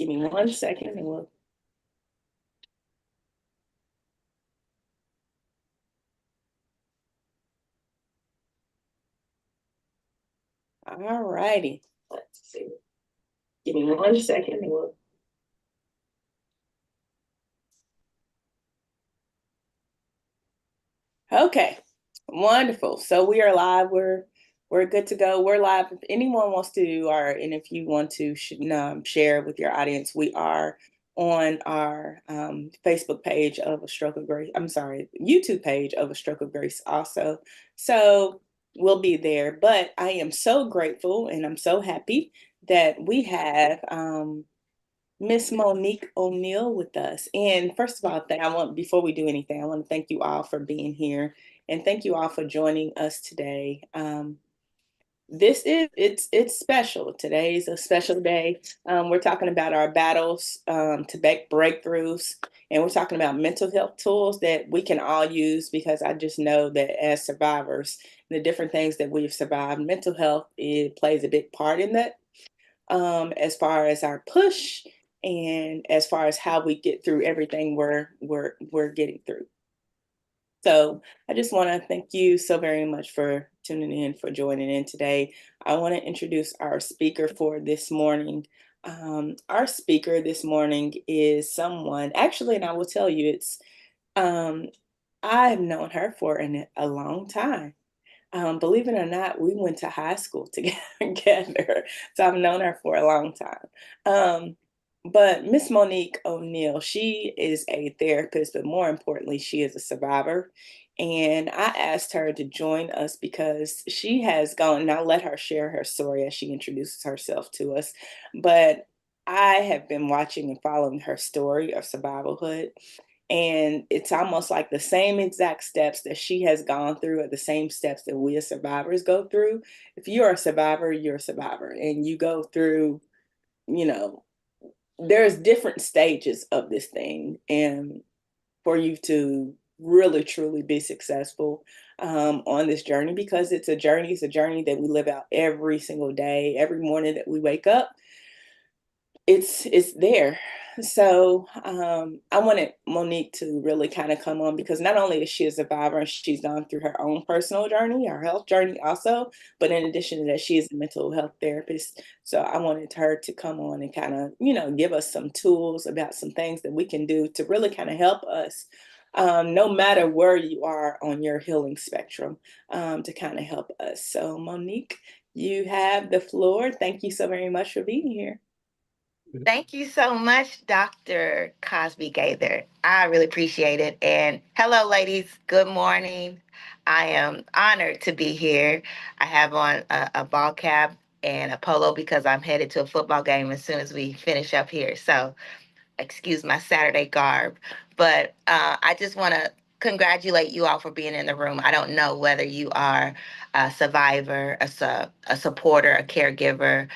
Give me 1 second and we'll. All righty. Let's see. Give me 1 second and we'll. Okay, wonderful. So we are live. We're good to go. We're live. If anyone wants to, and if you want to share with your audience, we are on our Facebook page of A Stroke of Grace. I'm sorry, YouTube page of A Stroke of Grace also. So we'll be there. But I am so grateful and I'm so happy that we have Miss Monique O'Neill with us. And first of all, before we do anything, I want to thank you all for being here and thank you all for joining us today. It's special. Today's a special day. We're talking about our battles to make breakthroughs, and we're talking about mental health tools that we can all use because I just know that as survivors, the different things that we've survived, mental health it plays a big part in that as far as our push and as far as how we get through everything we're getting through. So I just want to thank you so very much for tuning in, for joining in today. I want to introduce our speaker for this morning. Our speaker this morning is someone, actually, and I will tell you, um, I've known her for a long time. Believe it or not, we went to high school together. So I've known her for a long time. But Miss Monique O'Neill, she is a therapist, but more importantly, she is a survivor. And I asked her to join us because she has gone, and I'll let her share her story as she introduces herself to us. But I have been watching and following her story of survivalhood. And it's almost like the same exact steps that she has gone through are the same steps that we as survivors go through. If you're a survivor, you're a survivor. And you go through, you know, there's different stages of this thing. And for you to really, truly be successful on this journey, because it's a journey that we live out every single day, every morning that we wake up it's there. So I wanted Monique to really kind of come on because not only is she a survivor and she's gone through her own personal journey, her health journey also, but in addition to that, she is a mental health therapist. So I wanted her to come on and kind of, give us some tools about some things that we can do to really kind of help us. No matter where you are on your healing spectrum, to kind of help us. So, Monique, you have the floor. Thank you so very much for being here. Thank you so much, Dr. Cosby Gaither. I really appreciate it. And hello, ladies. Good morning. I am honored to be here. I have on a ball cap and a polo because I'm headed to a football game as soon as we finish up here. So, excuse my Saturday garb. But I just want to congratulate you all for being in the room. I don't know whether you are a survivor, a supporter, a caregiver,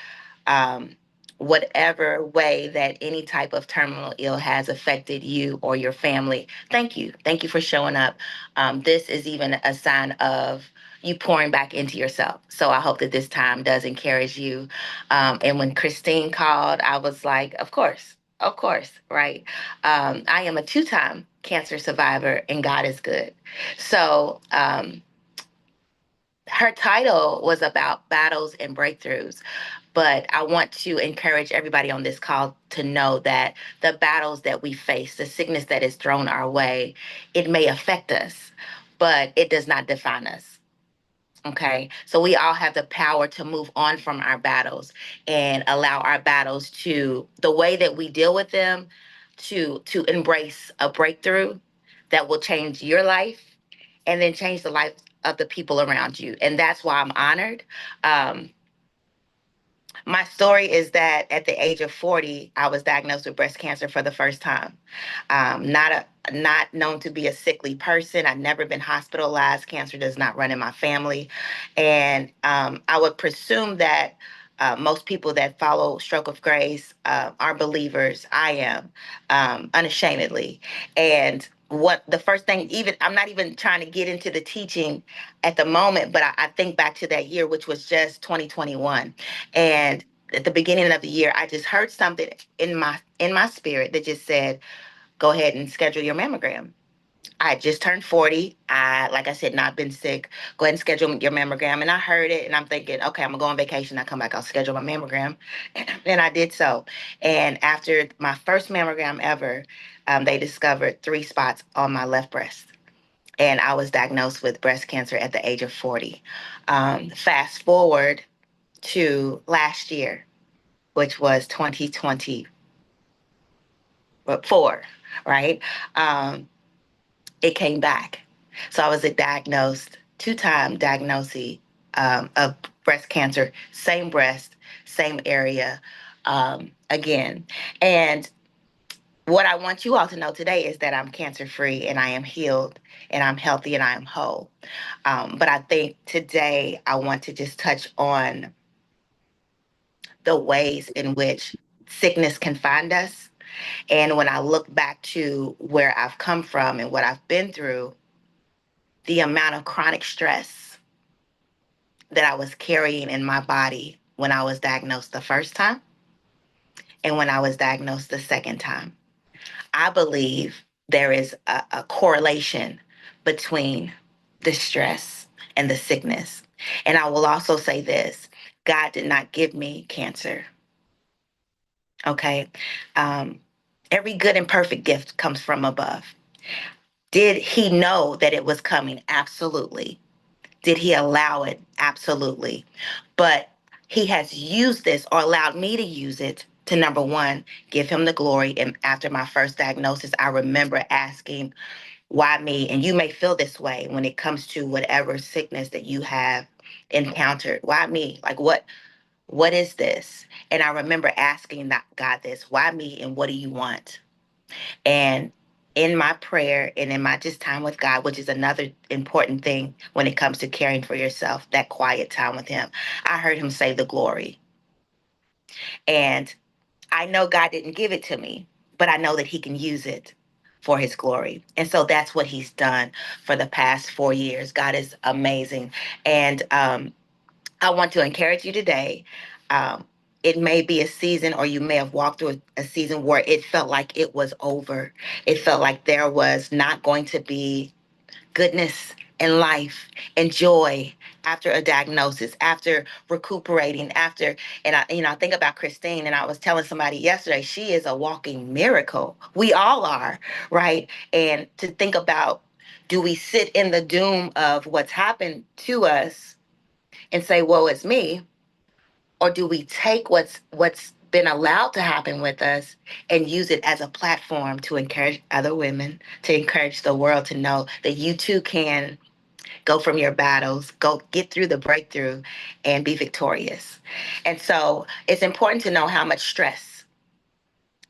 um, whatever way that any type of terminal ill has affected you or your family. Thank you. Thank you for showing up. This is even a sign of you pouring back into yourself. So I hope that this time does encourage you. And when Christine called, I was like, of course. Of course, right? I am a two-time cancer survivor, and God is good. So, her title was about battles and breakthroughs. But I want to encourage everybody on this call to know that the battles that we face, the sickness that is thrown our way, it may affect us, but it does not define us. Okay. So we all have the power to move on from our battles and allow our battles to the way that we deal with them to embrace a breakthrough that will change your life and then change the life of the people around you. And that's why I'm honored. Um, my story is that at the age of 40, I was diagnosed with breast cancer for the first time. Not known to be a sickly person. I've never been hospitalized. Cancer does not run in my family, and I would presume that most people that follow Stroke of Grace are believers. I am unashamedly, and what the first thing, even I'm not even trying to get into the teaching at the moment, but I think back to that year, which was just 2021. And at the beginning of the year, I just heard something in my spirit that just said, "Go ahead and schedule your mammogram." I just turned 40. Like I said, not been sick. Go ahead and schedule your mammogram. And I heard it and I'm thinking, okay, I'm gonna go on vacation. I come back, I'll schedule my mammogram. And I did so. And after my first mammogram ever, they discovered 3 spots on my left breast. And I was diagnosed with breast cancer at the age of 40. Fast forward to last year, which was 2024, right? Um, it came back. So I was diagnosed, two-time diagnosis of breast cancer, same breast, same area, again. And what I want you all to know today is that I'm cancer free and I am healed and I'm healthy and I am whole. But I think today I want to just touch on the ways in which sickness can find us. And when I look back to where I've come from and what I've been through, the amount of chronic stress that I was carrying in my body when I was diagnosed the first time and when I was diagnosed the second time. I believe there is a correlation between the stress and the sickness. And I will also say this: God did not give me cancer. Okay. Um, every good and perfect gift comes from above. Did he know that it was coming? Absolutely. Did he allow it? Absolutely. But he has used this or allowed me to use it to, number one, give him the glory. And after my first diagnosis, I remember asking, why me? And you may feel this way when it comes to whatever sickness that you have encountered. Why me? Like what is this? And I remember asking that God this, why me and what do you want? And in my prayer and in my just time with God, which is another important thing when it comes to caring for yourself, that quiet time with him, I heard him say the glory. And I know God didn't give it to me, but I know that he can use it for his glory. And so that's what he's done for the past 4 years. God is amazing. And I want to encourage you today. Um, it may be a season, or you may have walked through a season where it felt like it was over. It felt like there was not going to be goodness in life and joy after a diagnosis, after recuperating, after, and I think about Christine, and I was telling somebody yesterday, she is a walking miracle. We all are, right? And to think about, do we sit in the doom of what's happened to us and say, "Woe is me," or do we take what's been allowed to happen with us and use it as a platform to encourage other women, to encourage the world to know that you too can go from your battles, go get through the breakthrough and be victorious. And so it's important to know how much stress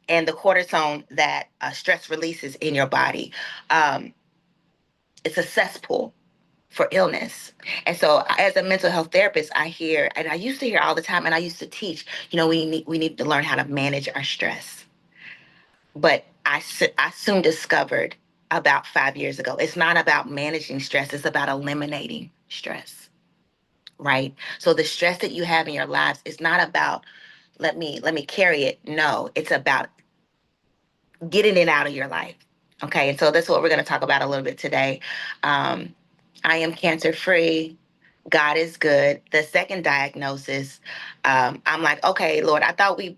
and the cortisone that stress releases in your body. Um, it's a cesspool for illness. And so as a mental health therapist, I hear, and I used to hear all the time, and I used to teach, we need to learn how to manage our stress. But I soon discovered about 5 years ago, it's not about managing stress, it's about eliminating stress, right? So the stress that you have in your lives is not about let me carry it. No, it's about getting it out of your life. Okay, and so that's what we're going to talk about a little bit today. Um, I am cancer free. God is good. The second diagnosis, I'm like, okay, Lord, I thought we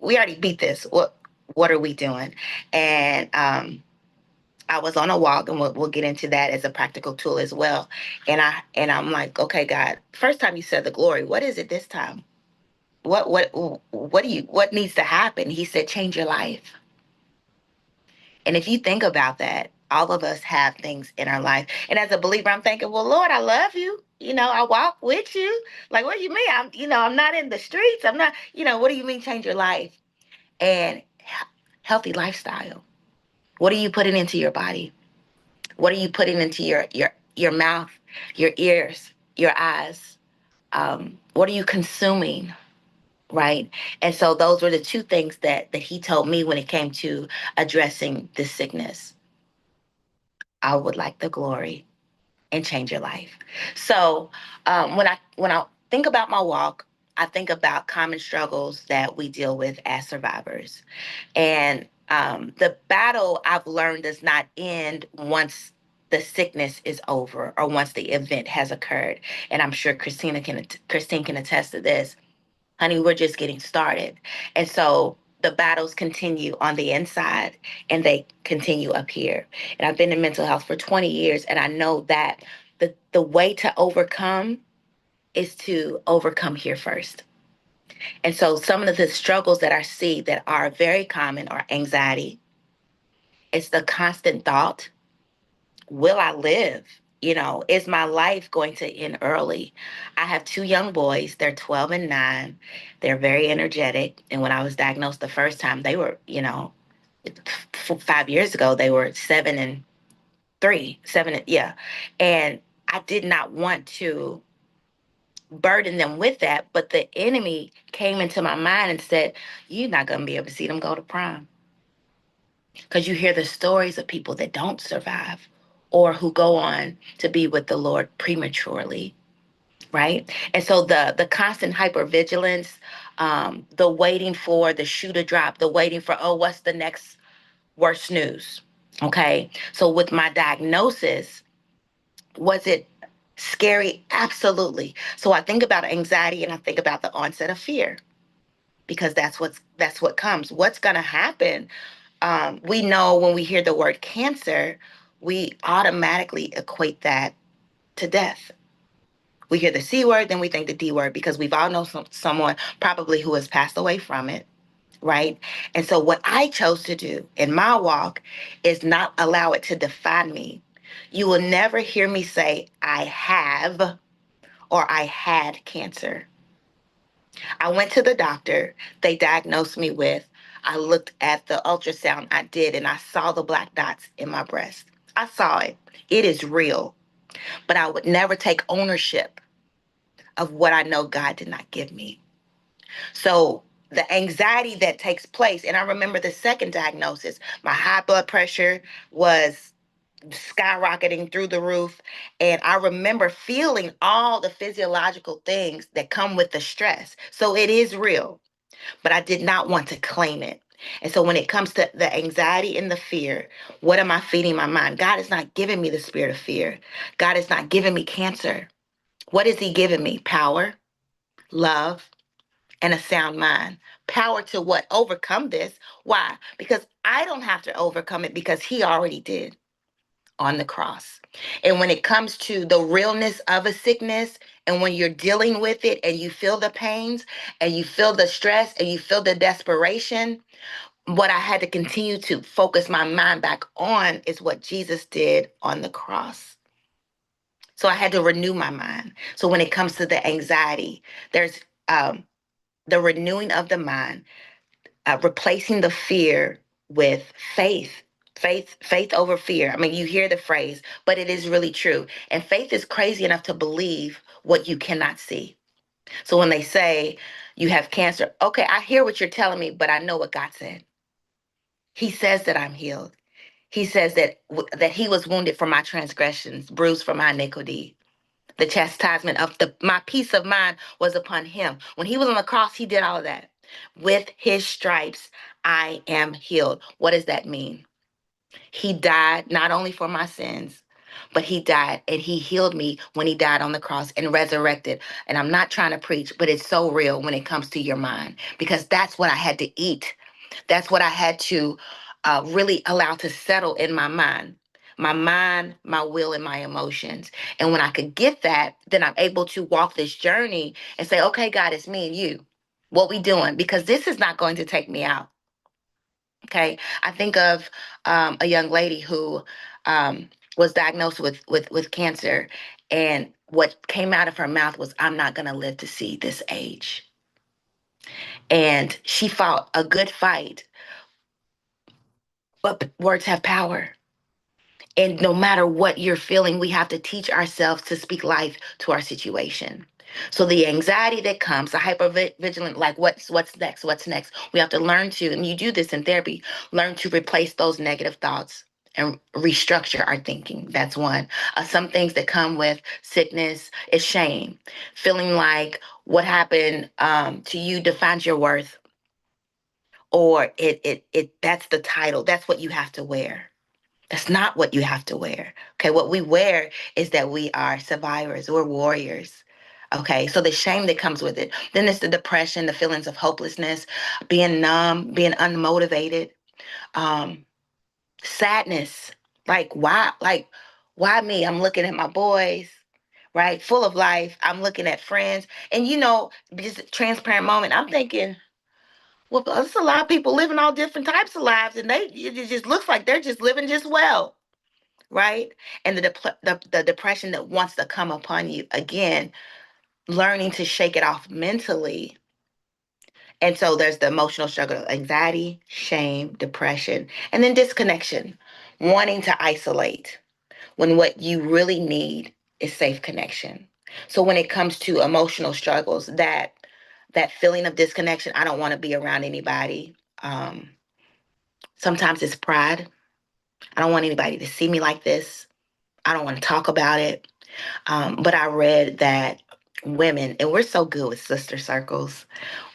already beat this. What are we doing? And I was on a walk, and we'll get into that as a practical tool as well. And I'm like, okay, God, first time you said the glory. What is it this time? What needs to happen? He said, change your life. And if you think about that, all of us have things in our life. And as a believer, I'm thinking, well, Lord, I love you. I walk with you. Like, what do you mean? I'm not in the streets. I'm not, what do you mean change your life? And healthy lifestyle. What are you putting into your body? What are you putting into your mouth, your ears, your eyes? What are you consuming? Right. And so those were the two things that he told me when it came to addressing this sickness. I would like the glory and change your life. So when I think about my walk, I think about common struggles that we deal with as survivors. And the battle, I've learned, does not end once the sickness is over or once the event has occurred. And I'm sure Christine can attest to this. Honey, we're just getting started. And so the battles continue on the inside and they continue up here. And I've been in mental health for 20 years, and I know that the way to overcome is to overcome here first. And so some of the struggles that I see that are very common are anxiety. It's the constant thought, will I live? Is my life going to end early? I have two young boys. They're 12 and 9. They're very energetic. And when I was diagnosed the first time, they were, 5 years ago, they were 7 and 3, yeah. And I did not want to burden them with that, but the enemy came into my mind and said, you're not going to be able to see them go to prom. Because you hear the stories of people that don't survive or who go on to be with the Lord prematurely, right? And so the constant hypervigilance, the waiting for the shoe to drop, the waiting for, oh, what's the next worst news? Okay. So with my diagnosis, was it scary? Absolutely. So I think about anxiety and I think about the onset of fear, because that's what comes. What's going to happen? We know when we hear the word cancer, we automatically equate that to death. We hear the C word, then we think the D word, because we've all known someone probably who has passed away from it, right? And so what I chose to do in my walk is not allow it to define me. You will never hear me say I have or I had cancer. I went to the doctor. They diagnosed me with, I looked at the ultrasound I did and I saw the black dots in my breast. I saw it. It is real. But I would never take ownership of what I know God did not give me. So the anxiety that takes place, and I remember the second diagnosis, my high blood pressure was skyrocketing through the roof. And I remember feeling all the physiological things that come with the stress. So it is real, but I did not want to claim it. And so when it comes to the anxiety and the fear, what am I feeding my mind? God is not giving me the spirit of fear. God is not giving me cancer. What is He giving me? Power, love, and a sound mind. Power to what? Overcome this. Why? Because I don't have to overcome it, because He already did on the cross. And when it comes to the realness of a sickness, and when you're dealing with it and you feel the pains and you feel the stress and you feel the desperation, what I had to continue to focus my mind back on is what Jesus did on the cross. So I had to renew my mind. So when it comes to the anxiety, there's the renewing of the mind, replacing the fear with faith. Faith over fear. I mean, you hear the phrase, but it is really true. And faith is crazy enough to believe what you cannot see. So when they say you have cancer, okay, I hear what you're telling me, but I know what God said. He says that I'm healed. He says that He was wounded for my transgressions, bruised for my iniquity. The chastisement of my peace of mind was upon Him. When He was on the cross, He did all of that. With His stripes, I am healed. What does that mean? He died not only for my sins, but He died and He healed me when He died on the cross and resurrected. And I'm not trying to preach, but it's so real when it comes to your mind, because that's what I had to eat. That's what I had to really allow to settle in my mind. My mind, my will, and my emotions. And when I could get that, then I'm able to walk this journey and say, okay, God, it's me and you. What we doing? Because this is not going to take me out. Okay. I think of a young lady who was diagnosed with cancer, and what came out of her mouth was, I'm not going to live to see this age. And she fought a good fight, but words have power. And no matter what you're feeling, we have to teach ourselves to speak life to our situation. So the anxiety that comes, the hypervigilant, like what's next, what's next. We have to learn to, and you do this in therapy, learn to replace those negative thoughts and restructure our thinking. That's one. Some things that come with sickness is shame, feeling like what happened to you defines your worth, or it that's the title. That's what you have to wear. That's not what you have to wear. Okay, what we wear is that we are survivors, we're warriors. Okay, so the shame that comes with it. Then it's the depression, the feelings of hopelessness, being numb, being unmotivated, um, sadness. Like why? Like why me? I'm looking at my boys, right, full of life. I'm looking at friends, and just a transparent moment. I'm thinking, well, there's a lot of people living all different types of lives, and it just looks like they're just living just well, right? And the depression that wants to come upon you again, learning to shake it off mentally. And so there's the emotional struggle, anxiety, shame, depression, and then disconnection, wanting to isolate when what you really need is safe connection. So when it comes to emotional struggles, that feeling of disconnection, I don't want to be around anybody. Um, Sometimes it's pride. I don't want anybody to see me like this. I don't want to talk about it. But I read that women, and we're so good with sister circles,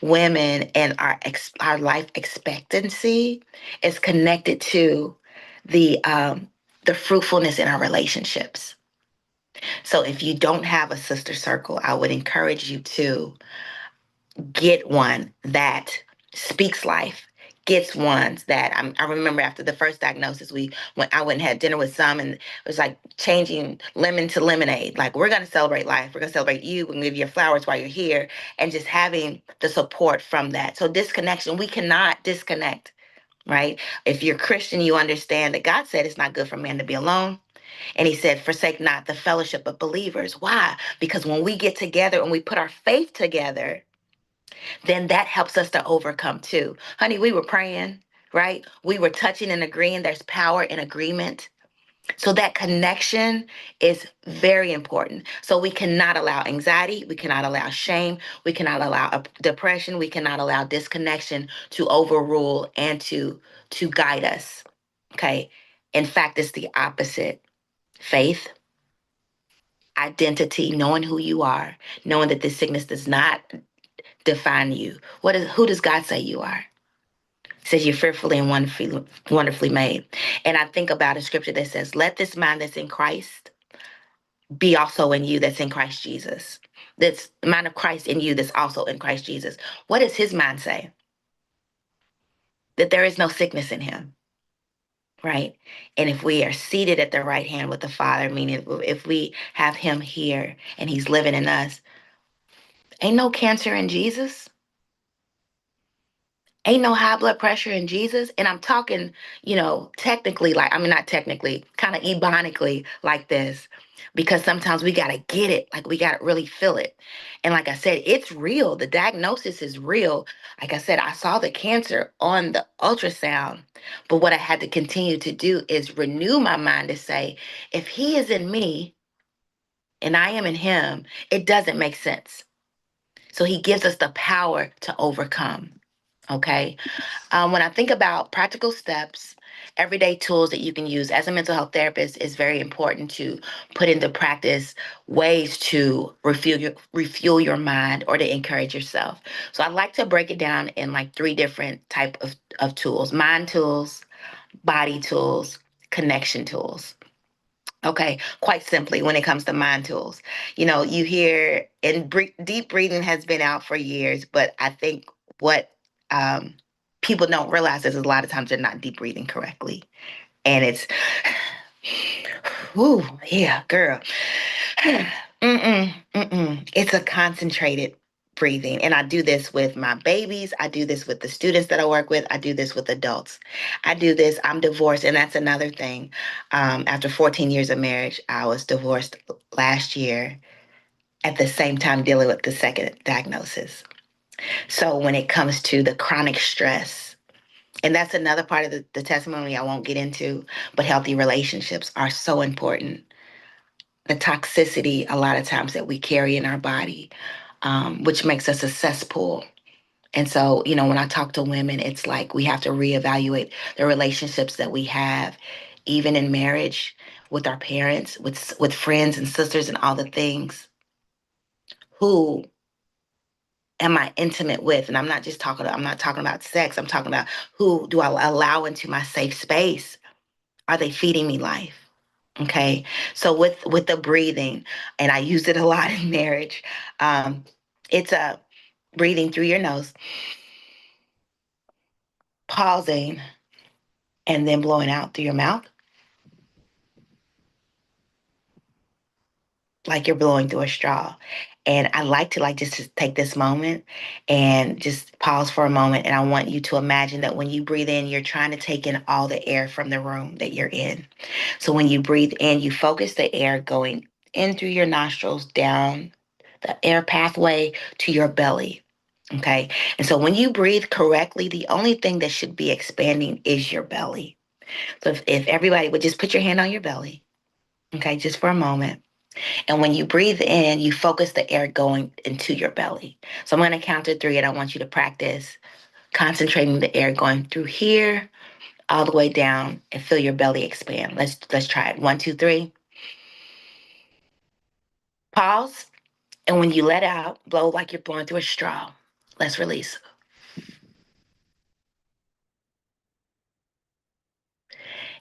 women and our life expectancy is connected to the fruitfulness in our relationships. So if you don't have a sister circle, I would encourage you to get one that speaks life. Gets ones that I remember after the first diagnosis, I went and had dinner with some, and it was like changing lemon to lemonade. Like, we're gonna celebrate life. We're gonna celebrate you. We're gonna give you flowers while you're here, and just having the support from that. So disconnection, we cannot disconnect, right? If you're Christian, you understand that God said it's not good for man to be alone. And he said, forsake not the fellowship of believers. Why? Because when we get together and we put our faith together, then that helps us to overcome too. Honey, we were praying, right? We were touching and agreeing. There's power in agreement. So that connection is very important. So we cannot allow anxiety, we cannot allow shame, we cannot allow depression, we cannot allow disconnection to overrule and to guide us. Okay? In fact, it's the opposite. Faith, identity, knowing who you are, knowing that this sickness does not define you. Who does God say you are? It says you're fearfully and wonderfully made. And I think about a scripture that says, let this mind that's in Christ be also in you that's in Christ Jesus. That's the mind of Christ in you that's also in Christ Jesus. What does his mind say? That there is no sickness in him, right? And if we are seated at the right hand with the Father, meaning if we have him here and he's living in us, ain't no cancer in Jesus. Ain't no high blood pressure in Jesus. And I'm talking, technically, like, I mean, not technically, kind of ebonically like this, because sometimes we got to get it. Like, we got to really feel it. And like I said, it's real. The diagnosis is real. Like I said, I saw the cancer on the ultrasound. But what I had to continue to do is renew my mind to say, if he is in me and I am in him, it doesn't make sense. So he gives us the power to overcome. Okay. When I think about practical steps, everyday tools that you can use as a mental health therapist, is very important to put into practice ways to refuel your mind or to encourage yourself. So I like to break it down in like three different type of tools: mind tools, body tools, connection tools. Okay, quite simply, when it comes to mind tools, you hear, and deep breathing has been out for years, but I think what um, people don't realize is a lot of times they're not deep breathing correctly. And it's, ooh, yeah, girl. Mm-mm, mm-mm. It's a concentrated breathing. And I do this with my babies. I do this with the students that I work with. I do this with adults. I do this. I'm divorced. And that's another thing. After 14 years of marriage, I was divorced last year at the same time dealing with the second diagnosis. So when it comes to the chronic stress, and that's another part of the testimony I won't get into, but healthy relationships are so important. The toxicity, a lot of times, that we carry in our body, which makes us a cesspool. And so, when I talk to women, it's like we have to reevaluate the relationships that we have. even in marriage, with our parents, with friends and sisters and all the things. Who am I intimate with? And I'm not talking about sex. I'm talking about who do I allow into my safe space? Are they feeding me life? Okay. So with the breathing, and I use it a lot in marriage, it's a breathing through your nose, pausing, and then blowing out through your mouth, like you're blowing through a straw. And I like to just to take this moment and just pause for a moment. And I want you to imagine that when you breathe in, you're trying to take in all the air from the room that you're in. So when you breathe in, you focus the air going in through your nostrils, down the air pathway to your belly. Okay. And so when you breathe correctly, the only thing that should be expanding is your belly. So if everybody would just put your hand on your belly, okay, just for a moment. And when you breathe in, you focus the air going into your belly. So I'm going to count to three, and I want you to practice concentrating the air going through here all the way down and feel your belly expand. Let's try it. One, two, three. Pause. And when you let out, blow like you're blowing through a straw. Let's release.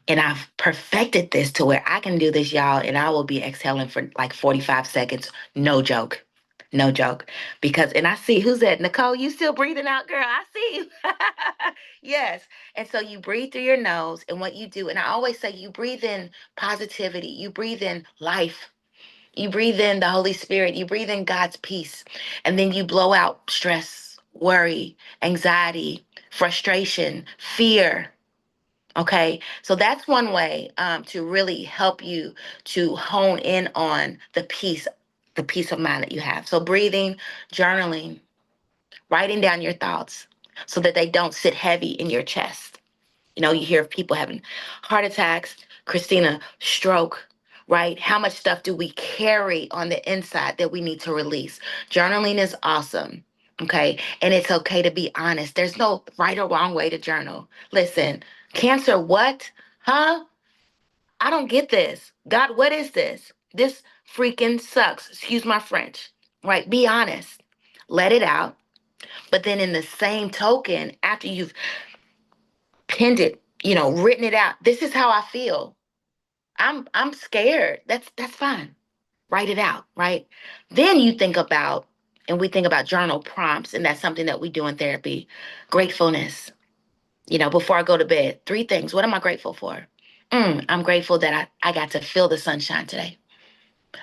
And I've perfected this to where I can do this, y'all, and I will be exhaling for like 45 seconds. No joke. No joke. Because, and I see who's that? Nicole, you still breathing out, girl? I see you. Yes. And so you breathe through your nose, and what you do, and I always say you breathe in positivity, you breathe in life, you breathe in the Holy Spirit, you breathe in God's peace, and then you blow out stress, worry, anxiety, frustration, fear. Okay, so that's one way to really help you to hone in on the peace of mind that you have. So breathing, journaling, writing down your thoughts so that they don't sit heavy in your chest. You know, you hear of people having heart attacks, Christina, stroke, right? How much stuff do we carry on the inside that we need to release? Journaling is awesome. Okay. And it's okay to be honest. There's no right or wrong way to journal. Listen, cancer, what? Huh? I don't get this. God, what is this? This freaking sucks. Excuse my French. Right? Be honest. Let it out. But then in the same token, after you've penned it, written it out. This is how I feel. I'm scared. That's fine. Write it out, right? Then you think about, and we think about journal prompts, and that's something that we do in therapy. Gratefulness. Before I go to bed, three things. What am I grateful for? I'm grateful that I got to feel the sunshine today.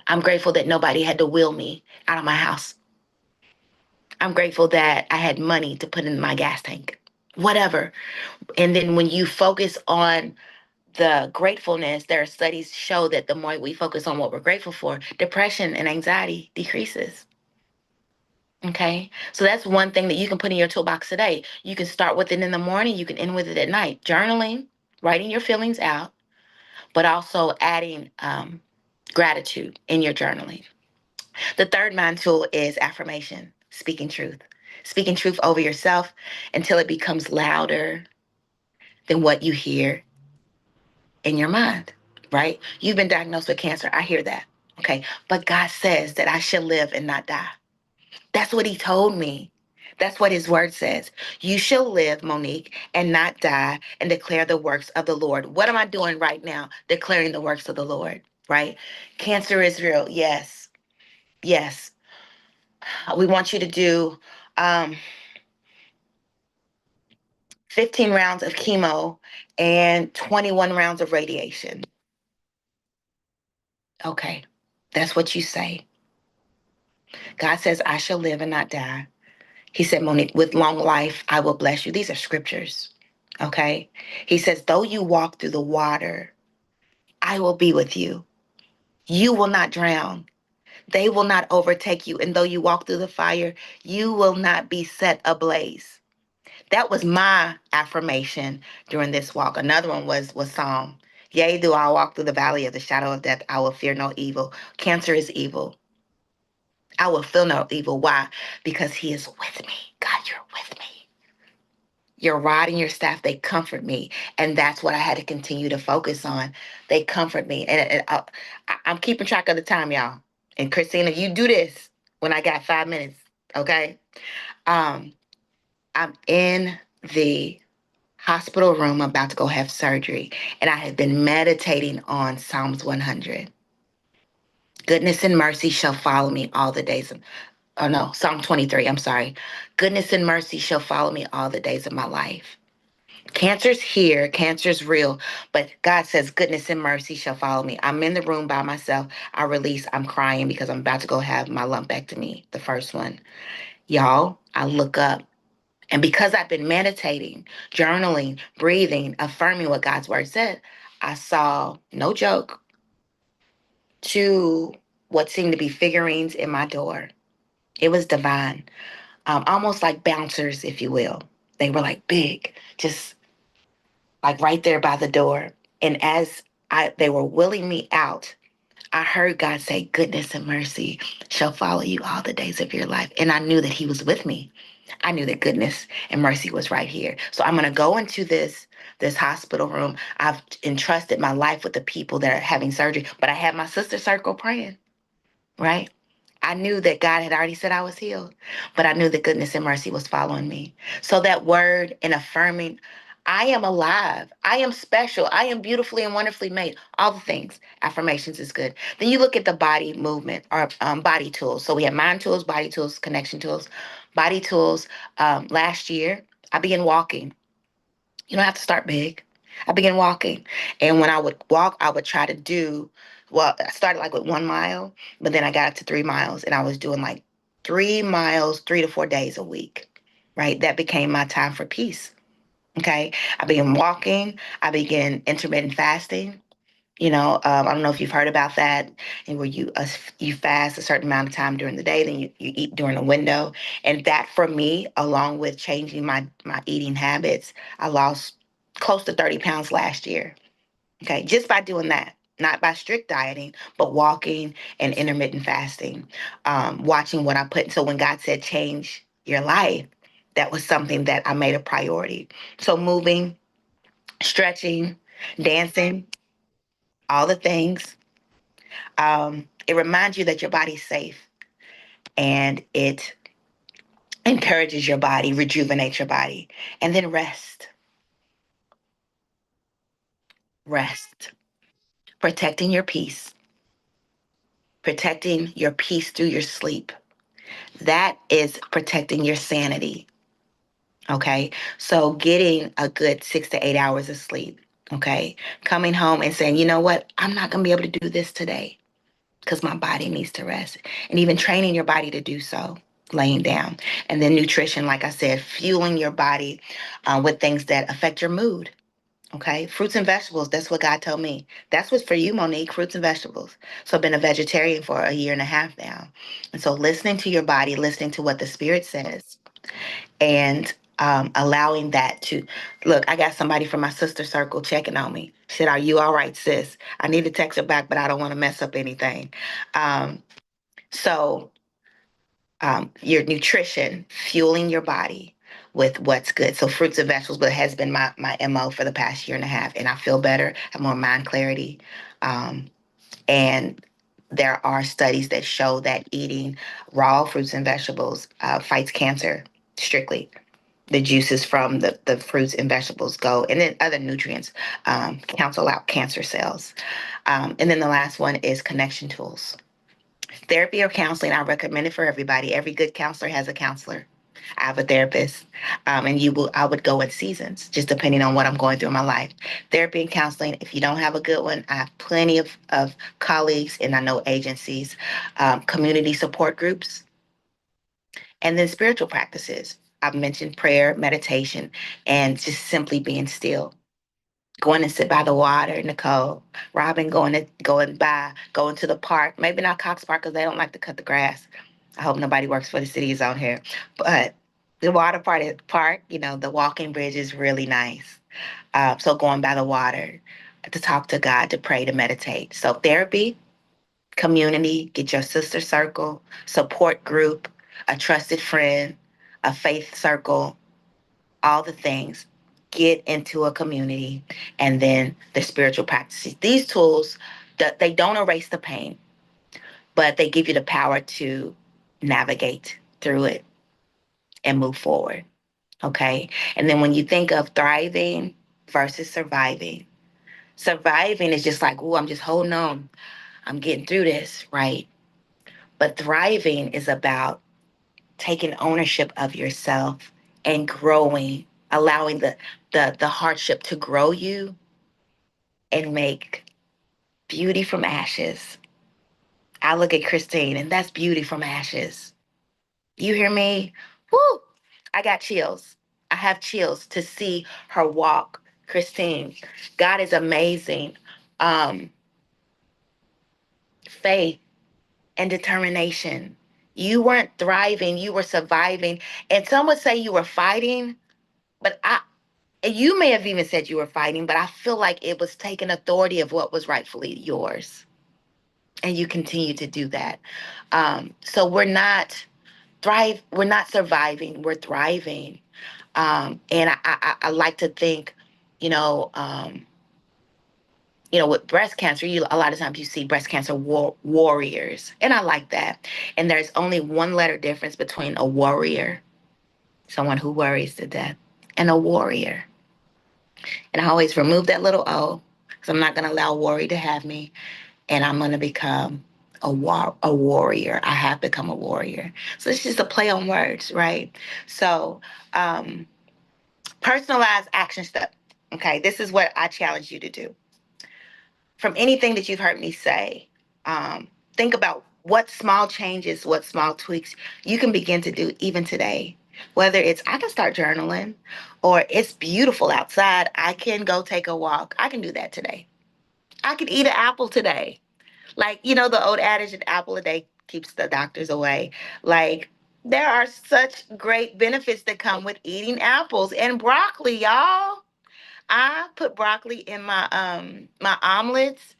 I'm grateful that nobody had to wheel me out of my house. I'm grateful that I had money to put in my gas tank. Whatever. And then when you focus on the gratefulness, there are studies show that the more we focus on what we're grateful for, depression and anxiety decreases. Okay. So that's one thing that you can put in your toolbox today. You can start with it in the morning, you can end with it at night. Journaling, writing your feelings out, but also adding gratitude in your journaling. The third mind tool is affirmation, speaking truth. Speaking truth over yourself until it becomes louder than what you hear in your mind, right? You've been diagnosed with cancer. I hear that. Okay. But God says that I shall live and not die. That's what he told me. That's what his word says. You shall live, Monique, and not die and declare the works of the Lord. What am I doing right now? Declaring the works of the Lord, right? Cancer is real. Yes. Yes. We want you to do um, 15 rounds of chemo and 21 rounds of radiation. Okay. That's what you say. God says, I shall live and not die. He said, Monique, with long life, I will bless you. These are scriptures. Okay. He says, though you walk through the water, I will be with you. You will not drown. They will not overtake you. And though you walk through the fire, you will not be set ablaze. That was my affirmation during this walk. Another one was Psalm. Yea, do I walk through the valley of the shadow of death, I will fear no evil. Cancer is evil. I will feel no evil. Why? Because he is with me. God, you're with me. Your rod and your staff, they comfort me. And that's what I had to continue to focus on. They comfort me. I'm keeping track of the time, y'all. And Christina, you do this when I got 5 minutes, okay? Um, I'm in the hospital room about to go have surgery, and I have been meditating on Psalms 100. Goodness and mercy shall follow me all the days of, oh no, Psalm 23, I'm sorry. Goodness and mercy shall follow me all the days of my life. Cancer's here, cancer's real, but God says goodness and mercy shall follow me. I'm in the room by myself. I release, I'm crying because I'm about to go have my lumpectomy, the first one. Y'all, I look up, and because I've been meditating, journaling, breathing, affirming what God's word said, I saw, no joke, two what seemed to be figurines in my door. It was divine, almost like bouncers, if you will. They were like big, just like right there by the door. And as they were wheeling me out, I heard God say, goodness and mercy shall follow you all the days of your life. And I knew that he was with me. I knew that goodness and mercy was right here. So I'm going to go into this hospital room. I've entrusted my life with the people that are having surgery, but I had my sister circle praying, right? I knew that God had already said I was healed, but I knew that goodness and mercy was following me. So that word and affirming, I am alive. I am special. I am beautifully and wonderfully made. All the things. Affirmations is good. Then you look at the body movement or body tools. So we have mind tools, body tools, connection tools, body tools. Last year, I began walking. You don't have to start big. I began walking. And when I would walk, I would try to do, well, I started like with 1 mile, but then I got up to 3 miles and I was doing like 3 miles, 3 to 4 days a week, right? That became my time for peace. Okay. I began walking. I began intermittent fasting. I don't know if you've heard about that, and where you fast a certain amount of time during the day, then you eat during a window, and that for me, along with changing my eating habits, I lost close to 30 pounds last year. Okay, just by doing that, not by strict dieting, but walking and intermittent fasting, watching what I put. So when God said change your life, that was something that I made a priority. So moving, stretching, dancing, all the things. It reminds you that your body's safe, and it encourages your body, rejuvenates your body. And then rest, rest, protecting your peace, protecting your peace through your sleep. That is protecting your sanity. Okay. So getting a good 6 to 8 hours of sleep. Okay. Coming home and saying, you know what? I'm not going to be able to do this today because my body needs to rest. And even training your body to do so, laying down. And then nutrition, like I said, fueling your body with things that affect your mood. Okay, fruits and vegetables. That's what God told me. That's what's for you, Monique. Fruits and vegetables. So I've been a vegetarian for a year and a half now, and so listening to your body, listening to what the Spirit says, and allowing that to look. I got somebody from my sister circle checking on me. She said, "Are you all right, sis?" I need to text her back, but I don't want to mess up anything. Um, so your nutrition, fueling your body with what's good. So fruits and vegetables, but it has been my MO for the past year and a half. And I feel better, have more mind clarity. Um, and there are studies that show that eating raw fruits and vegetables fights cancer strictly. The juices from the fruits and vegetables go, and then other nutrients cancel out cancer cells. And then the last one is connection tools. Therapy or counseling, I recommend it for everybody. Every good counselor has a counselor. I have a therapist, and I would go in seasons, just depending on what I'm going through in my life. Therapy and counseling. If you don't have a good one, I have plenty of colleagues, and I know agencies, community support groups, and then spiritual practices. I've mentioned prayer, meditation, and just simply being still. Going to sit by the water, Nicole. Robin going to the park. Maybe not Cox Park because they don't like to cut the grass. I hope nobody works for the cities on here. But the park, the walking bridge is really nice. So going by the water to talk to God, to pray, to meditate. So therapy, community, get your sister circle, support group, a trusted friend, a faith circle, all the things, get into a community, and then the spiritual practices. These tools, they don't erase the pain, but they give you the power to navigate through it and move forward. Okay. And then when you think of thriving versus surviving, surviving is just like, oh, I'm just holding on. I'm getting through this, right? But thriving is about taking ownership of yourself and growing, allowing the hardship to grow you and make beauty from ashes. I look at Christine, and that's beauty from ashes. You hear me? Woo! I got chills. I have chills to see her walk. Christine, God is amazing. Um, Faith and determination. You weren't thriving, you were surviving. And some would say you were fighting, but you may have even said you were fighting, but I feel like it was taking authority of what was rightfully yours. And you continue to do that. So we're not surviving, we're thriving. And I like to think, you know, um, with breast cancer, a lot of times you see breast cancer warriors, and I like that. And there's only one letter difference between a warrior, someone who worries to death, and a warrior. And I always remove that little O because I'm not going to allow worry to have me, and I'm going to become a warrior. I have become a warrior. So it's just a play on words, right? So, um, personalized action step. Okay, this is what I challenge you to do. From anything that you've heard me say, think about what small changes, what small tweaks you can begin to do even today. Whether it's I can start journaling, or it's beautiful outside, I can go take a walk. I can do that today. I can eat an apple today. Like, the old adage, an apple a day keeps the doctors away. Like, there are such great benefits that come with eating apples and broccoli, y'all. I put broccoli in my omelets,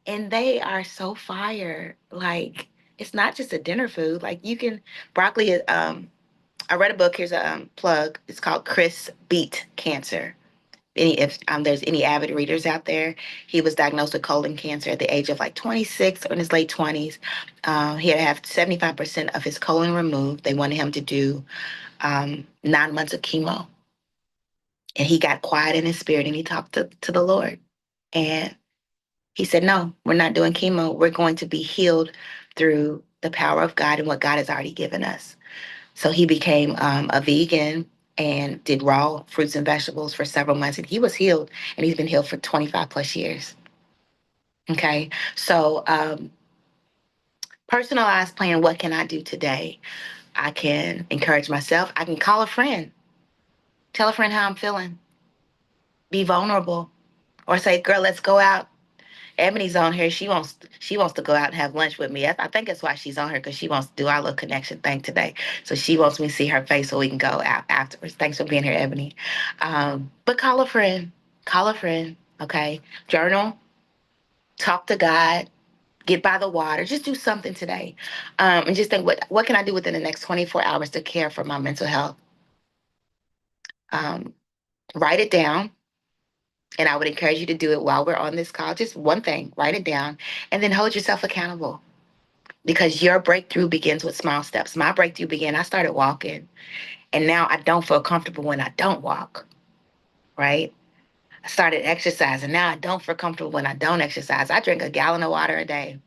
and they are so fire. Like, it's not just a dinner food. Like, you can broccoli is I read a book. Here's a plug. It's called Chris Beat Cancer. If there's any avid readers out there, he was diagnosed with colon cancer at the age of like 26 or in his late 20s. He had to have 75% of his colon removed. They wanted him to do 9 months of chemo. And he got quiet in his spirit and he talked to the Lord. And he said, no, we're not doing chemo. We're going to be healed through the power of God and what God has already given us. So he became a vegan and did raw fruits and vegetables for several months. And he was healed, and he's been healed for 25 plus years. Okay. So, personalized plan, what can I do today? I can encourage myself. I can call a friend, tell a friend how I'm feeling, be vulnerable, or say, girl, let's go out. Ebony's on here. She wants to go out and have lunch with me. I think that's why she's on here, because she wants to do our little connection thing today. So she wants me to see her face so we can go out afterwards. Thanks for being here, Ebony. But call a friend. Call a friend. Okay. Journal. Talk to God. Get by the water. Just do something today, and just think, what can I do within the next 24 hours to care for my mental health? Um, Write it down. And I would encourage you to do it while we're on this call. Just one thing, write it down, and then hold yourself accountable, because your breakthrough begins with small steps. My breakthrough began, I started walking, and now I don't feel comfortable when I don't walk, right? I started exercising. Now I don't feel comfortable when I don't exercise. I drink a gallon of water a day.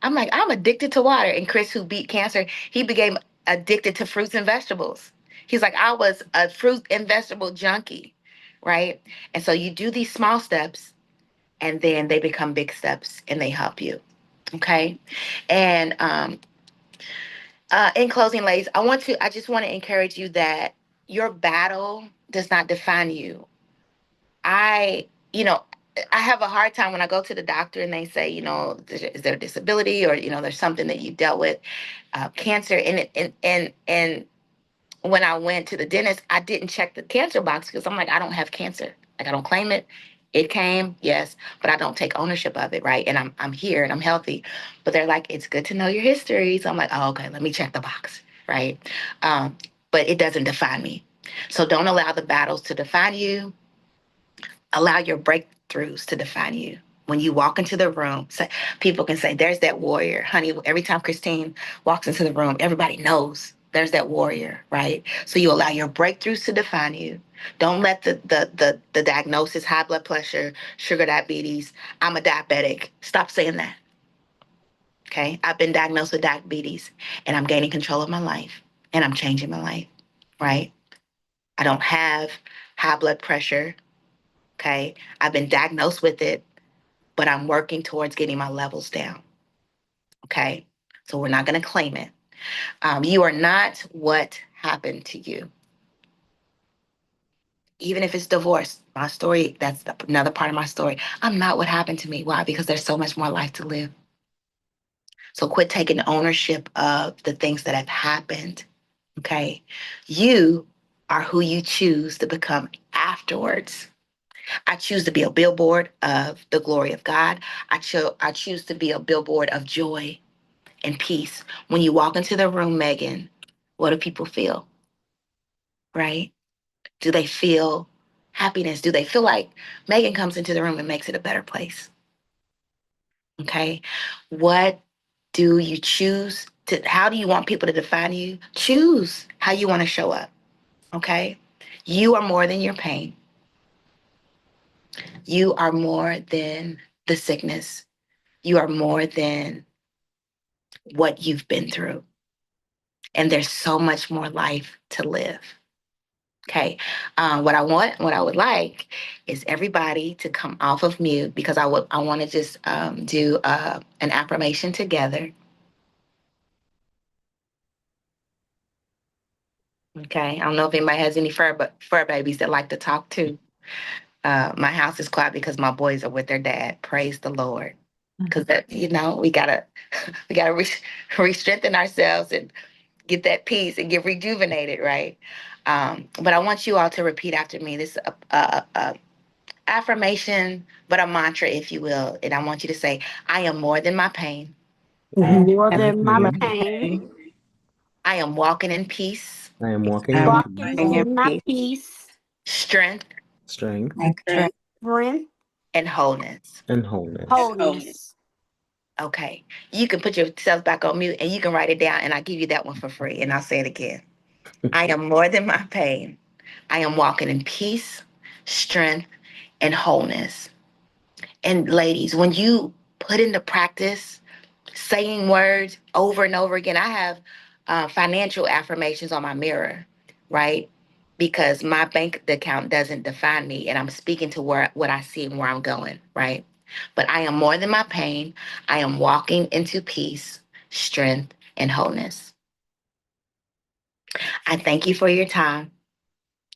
I'm like, I'm addicted to water. And Chris, who beat cancer, he became addicted to fruits and vegetables. He's like, I was a fruit and vegetable junkie, right? And so you do these small steps, and then they become big steps and they help you. Okay. And in closing, ladies, I just want to encourage you that your battle does not define you. I, you know, I have a hard time when I go to the doctor and they say, is there a disability, or, there's something that you dealt with, cancer. And when I went to the dentist, I didn't check the cancer box because I'm like, I don't have cancer. Like, I don't claim it. It came, yes, but I don't take ownership of it, right? And I'm here and I'm healthy. But they're like, it's good to know your history. So I'm like, oh, okay, let me check the box, right? Um, but it doesn't define me. So don't allow the battles to define you. Allow your breakthroughs to define you. When you walk into the room, people can say, there's that warrior. Honey, every time Christine walks into the room, everybody knows there's that warrior, right? So you allow your breakthroughs to define you. Don't let the diagnosis, high blood pressure, sugar diabetes, I'm a diabetic. Stop saying that. Okay. I've been diagnosed with diabetes and I'm gaining control of my life and I'm changing my life, right? I don't have high blood pressure. Okay. I've been diagnosed with it, but I'm working towards getting my levels down. Okay. So we're not going to claim it. You are not what happened to you. Even if it's divorce, my story, that's another part of my story. I'm not what happened to me. Why? Because there's so much more life to live. So quit taking ownership of the things that have happened. Okay. You are who you choose to become afterwards. I choose to be a billboard of the glory of God. I choose to be a billboard of joy and peace. When you walk into the room, Megan, what do people feel? Right? Do they feel happiness? Do they feel like Megan comes into the room and makes it a better place? Okay. What do you choose to, how do you want people to define you? Choose how you want to show up. Okay. You are more than your pain. You are more than the sickness. You are more than what you've been through. And there's so much more life to live. Okay. What I would like is everybody to come off of mute because I want to just do an affirmation together. Okay. I don't know if anybody has any fur babies that like to talk too. My house is quiet because my boys are with their dad. Praise the Lord. Because we gotta re-strengthen ourselves and get that peace and get rejuvenated, right? But I want you all to repeat after me. This is a affirmation, but a mantra, if you will. And I want you to say, I am more than my pain. More than my My pain. I am walking in peace, I am walking in I'm Walking peace, walking in in my peace, peace. strength, strength, strength, Strength. and wholeness. and and wholeness. wholeness. Wholeness. Okay. You can put yourself back on mute and you can write it down, and I'll give you that one for free. And I'll say it again. I am more than my pain. I am walking in peace, strength, and wholeness. And ladies, when you put into practice saying words over and over again, I have financial affirmations on my mirror, right? Because my bank account doesn't define me, and I'm speaking to what I see and where I'm going, right? But I am more than my pain. I am walking into peace, strength, and wholeness. I thank you for your time.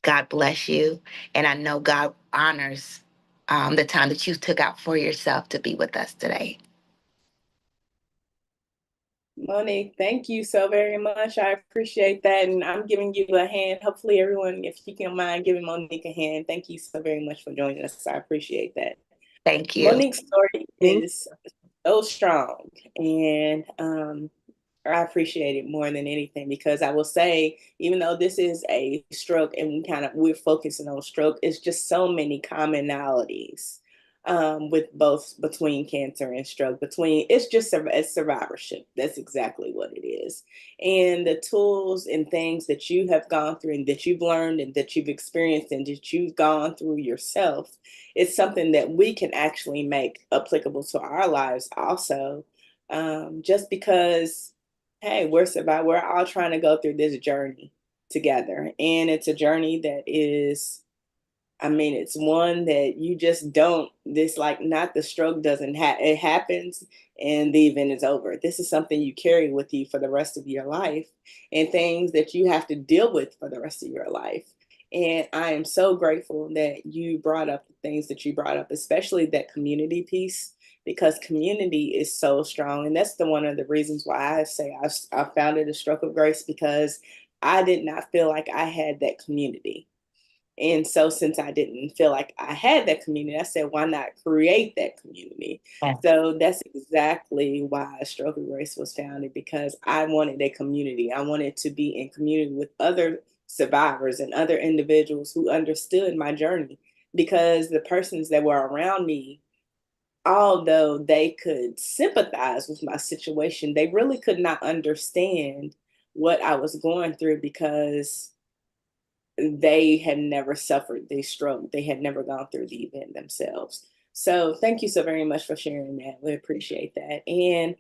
God bless you. And I know God honors the time that you took out for yourself to be with us today. Monique, thank you so very much. I appreciate that. And I'm giving you a hand. Hopefully, everyone, if you can mind giving Monique a hand, thank you so very much for joining us. I appreciate that. Thank you. Monique's story is so strong. And I appreciate it more than anything because I will say, even though this is a stroke and we're focusing on stroke, it's just so many commonalities with both between cancer and stroke. It's just a survivorship. That's exactly what it is. And the tools and things that you have gone through and that you've learned and that you've experienced and that you've gone through yourself, it's something that we can actually make applicable to our lives also. Just because hey, we're all trying to go through this journey together. And it's a journey that is, I mean, it's one that you just don't, this like not the stroke doesn't it happens and the event is over. This is something you carry with you for the rest of your life and things that you have to deal with for the rest of your life. And I am so grateful that you brought up the things that you brought up, especially that community piece, because community is so strong. And that's the one of the reasons why I say I founded a Stroke of Grace because I did not feel like I had that community. And so, since I didn't feel like I had that community, I said, why not create that community? Yeah. So, that's exactly why Stroke of Grace was founded because I wanted a community. I wanted to be in community with other survivors and other individuals who understood my journey, because the persons that were around me, although they could sympathize with my situation, they really could not understand what I was going through, because they had never suffered the stroke. They had never gone through the event themselves. So thank you so very much for sharing that. We appreciate that. And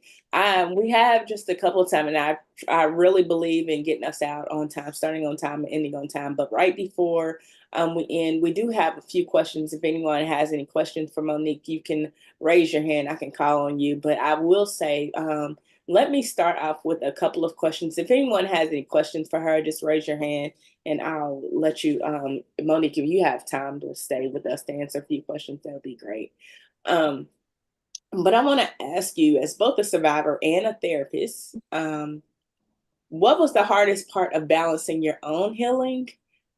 we have just a couple of time, and I really believe in getting us out on time, starting on time and ending on time. But right before we end, we do have a few questions. If anyone has any questions for Monique, you can raise your hand. I can call on you. But I will say, let me start off with a couple of questions. If anyone has any questions for her, just raise your hand and I'll let you, Monique, if you have time to stay with us to answer a few questions, that would be great. But I want to ask you, as both a survivor and a therapist, what was the hardest part of balancing your own healing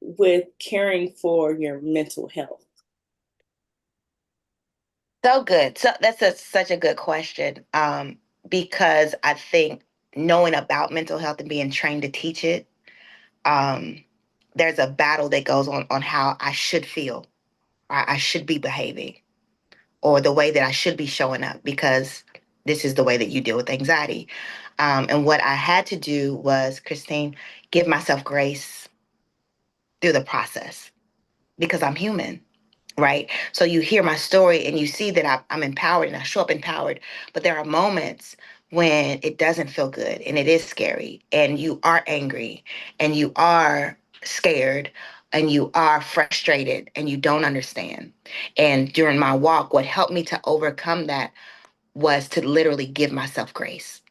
with caring for your mental health? So good. So that's such a good question, because I think knowing about mental health and being trained to teach it, um, there's a battle that goes on how I should feel, or I should be behaving, or the way that I should be showing up, because this is the way that you deal with anxiety. And what I had to do was, Christine, give myself grace through the process, because I'm human, right? So you hear my story and you see that I'm empowered and I show up empowered, but there are moments when it doesn't feel good and it is scary and you are angry and you are scared and you are frustrated and you don't understand. And during my walk, what helped me to overcome that was to literally give myself grace.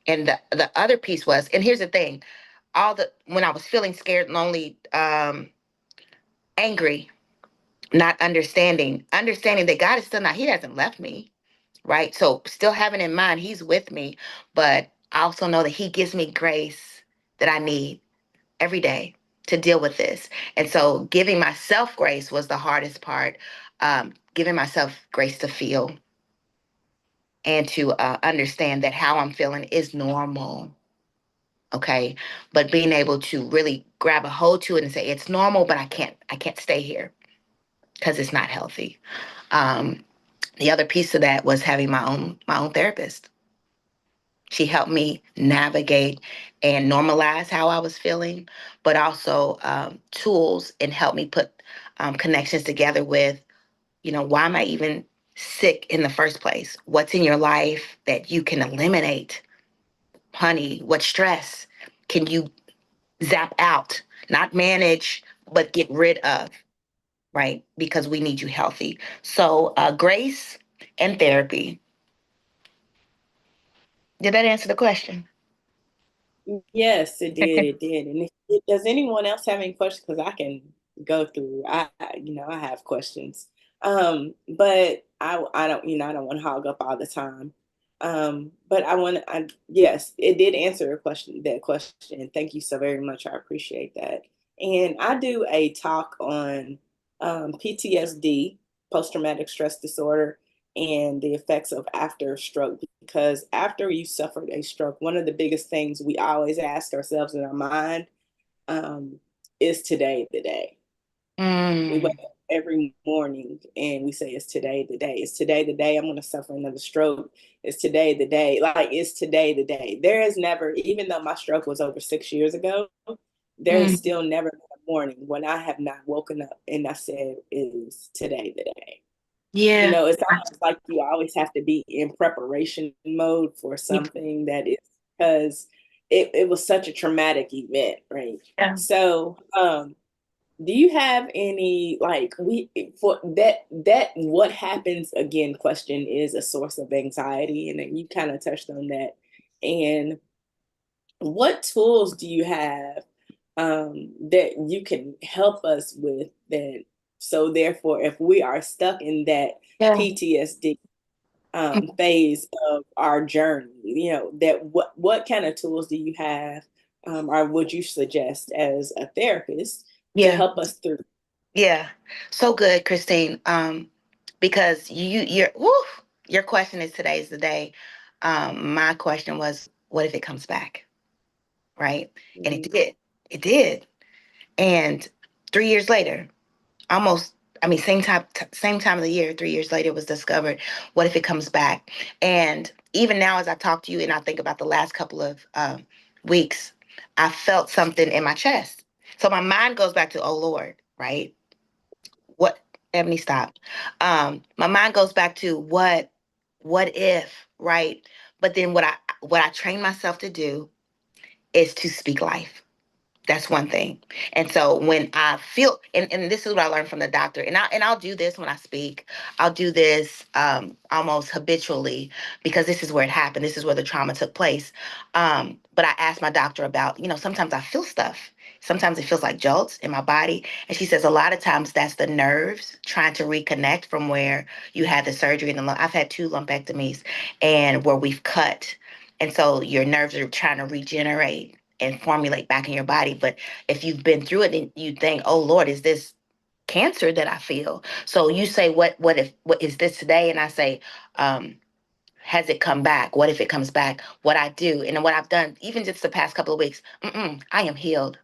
And the other piece was, and here's the thing, when I was feeling scared, lonely, angry, not understanding that God is still not, he hasn't left me, right? So still having in mind, he's with me, but I also know that he gives me grace that I need every day to deal with this. And so giving myself grace was the hardest part. Giving myself grace to feel and to understand that how I'm feeling is normal. Okay. But being able to really grab a hold to it and say, it's normal, but I can't stay here because it's not healthy. Um, the other piece of that was having my own therapist. She helped me navigate and normalize how I was feeling, but also tools and help me put connections together with, why am I even sick in the first place? What's in your life that you can eliminate? Honey, what stress can you zap out? Not manage, but get rid of, right? Because we need you healthy. So, grace and therapy. Did that answer the question? Yes, it did. It did. And does anyone else have any questions? Because I can go through. I have questions. But I don't, I don't want to hog up all the time. But yes, it did answer that question. Thank you so very much. I appreciate that. And I do a talk on PTSD, post-traumatic stress disorder, and the effects of after stroke, because after you suffered a stroke, one of the biggest things we always ask ourselves in our mind, um, is today the day? We wake Mm, up every morning and we say, is today the day? Is today the day I'm going to suffer another stroke? Is today the day? Like, is today the day? There is never, even though my stroke was over 6 years ago, there has mm, still never been a morning when I have not woken up and I said, is today the day? yeah. It's almost like you always have to be in preparation mode for something that is, because it was such a traumatic event, right? Yeah. So, do you have any, like, we for that what happens again question is a source of anxiety, and then you kind of touched on that. And what tools do you have that you can help us with that? So therefore, if we are stuck in that Yeah. PTSD Mm, phase of our journey, that what kind of tools do you have, or would you suggest as a therapist to yeah. help us through? Yeah. So good, Christine. Because your question is today's the day. My question was, what if it comes back? Right? And it Mhm. did. It did. And 3 years later, almost, I mean, same time of the year, 3 years later, it was discovered. What if it comes back? And even now, as I talk to you and I think about the last couple of weeks, I felt something in my chest. So my mind goes back to, oh Lord, right? What? Ebony, stop. My mind goes back to what if, right? But then what I train myself to do is to speak life. That's one thing. And so when I feel, and this is what I learned from the doctor, and I'll do this when I speak. I'll do this almost habitually because this is where it happened. This is where the trauma took place. But I asked my doctor about, sometimes I feel stuff. Sometimes it feels like jolts in my body. And she says a lot of times that's the nerves trying to reconnect from where you had the surgery. And I've had 2 lumpectomies and where we've cut. And so your nerves are trying to regenerate and formulate back in your body. But if you've been through it, then you think, oh Lord, is this cancer that I feel? So you say, what is this today? And I say, has it come back? What if it comes back? What I do and what I've done, even just the past couple of weeks, I am healed.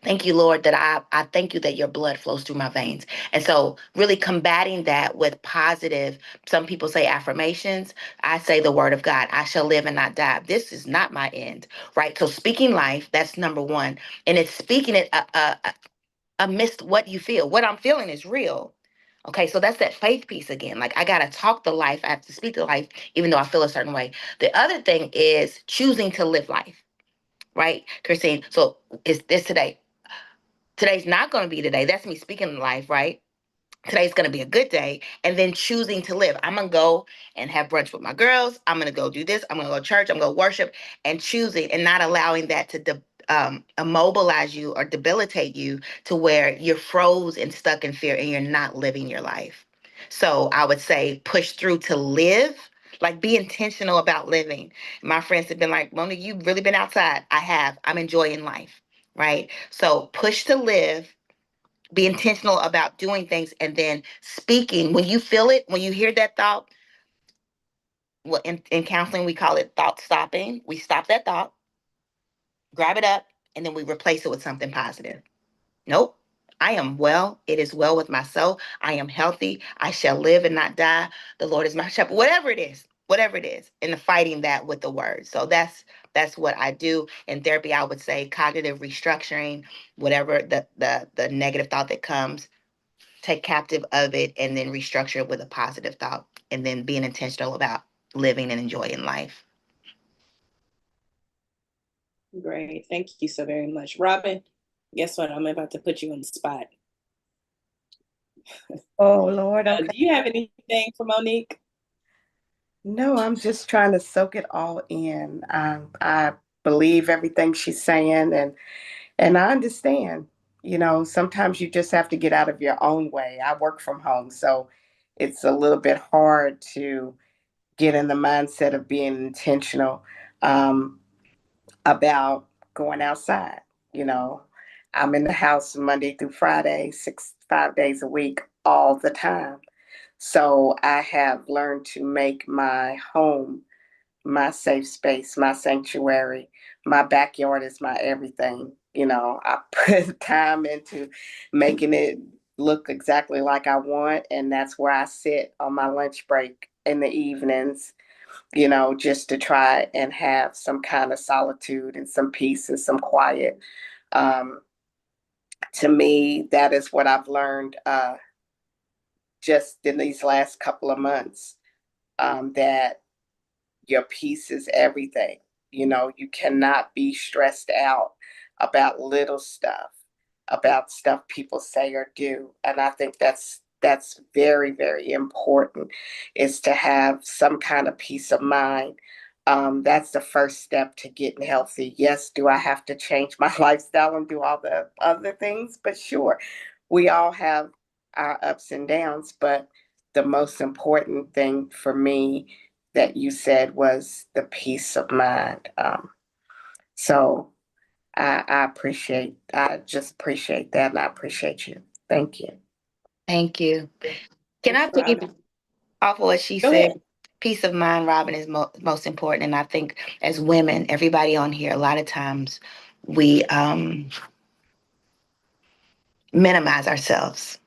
Thank you, Lord, that I thank you that your blood flows through my veins. And so really combating that with positive, some people say affirmations. I say the word of God, I shall live and not die. This is not my end, right? So speaking life, that's number one. And it's speaking it amidst what you feel. What I'm feeling is real. Okay, so that's that faith piece again. Like I gotta talk the life, I have to speak the life, even though I feel a certain way. The other thing is choosing to live life, right, Christine? So is this today? Today's not going to be today. That's me speaking life, right? Today's going to be a good day. And then choosing to live. I'm going to go and have brunch with my girls. I'm going to go do this. I'm going to go to church. I'm going to worship and choosing and not allowing that to immobilize you or debilitate you to where you're froze and stuck in fear and you're not living your life. So I would say push through to live, like be intentional about living. My friends have been like, Mona, you've really been outside. I have. I'm enjoying life, right? So push to live, be intentional about doing things, and then speaking. When you feel it, when you hear that thought, well, in counseling, we call it thought stopping. We stop that thought, grab it up, and then we replace it with something positive. Nope. I am well. It is well with my soul. I am healthy. I shall live and not die. The Lord is my shepherd. Whatever it is, whatever it is, and fighting that with the word. So that's what I do in therapy. I would say cognitive restructuring, whatever the negative thought that comes, take captive of it, and then restructure it with a positive thought, and then being intentional about living and enjoying life. Great. Thank you so very much. Robin, guess what? I'm about to put you on the spot. Oh, Lord. Okay. Do you have anything for Monique? No, I'm just trying to soak it all in. I believe everything she's saying, and I understand. Sometimes you just have to get out of your own way. I work from home, so it's a little bit hard to get in the mindset of being intentional about going outside. You know, I'm in the house Monday through Friday, 5 days a week, all the time. So I have learned to make my home my safe space, my sanctuary. My backyard is my everything. I put time into making it look exactly like I want. And that's where I sit on my lunch break in the evenings, just to try and have some kind of solitude and some peace and some quiet. Um, to me, that is what I've learned just in these last couple of months, that your peace is everything. You cannot be stressed out about little stuff, about stuff people say or do. And I think that's very, very important, is to have some kind of peace of mind. That's the first step to getting healthy. Yes, do I have to change my lifestyle and do all the other things? But sure, we all have our ups and downs. But the most important thing for me that you said was the peace of mind. So I just appreciate that, and I appreciate you. Thank you. Thank you. Can Thanks, I pick Robin. off of what she Go said? ahead. Peace of mind, Robin, is most important. And I think as women, everybody on here, a lot of times we minimize ourselves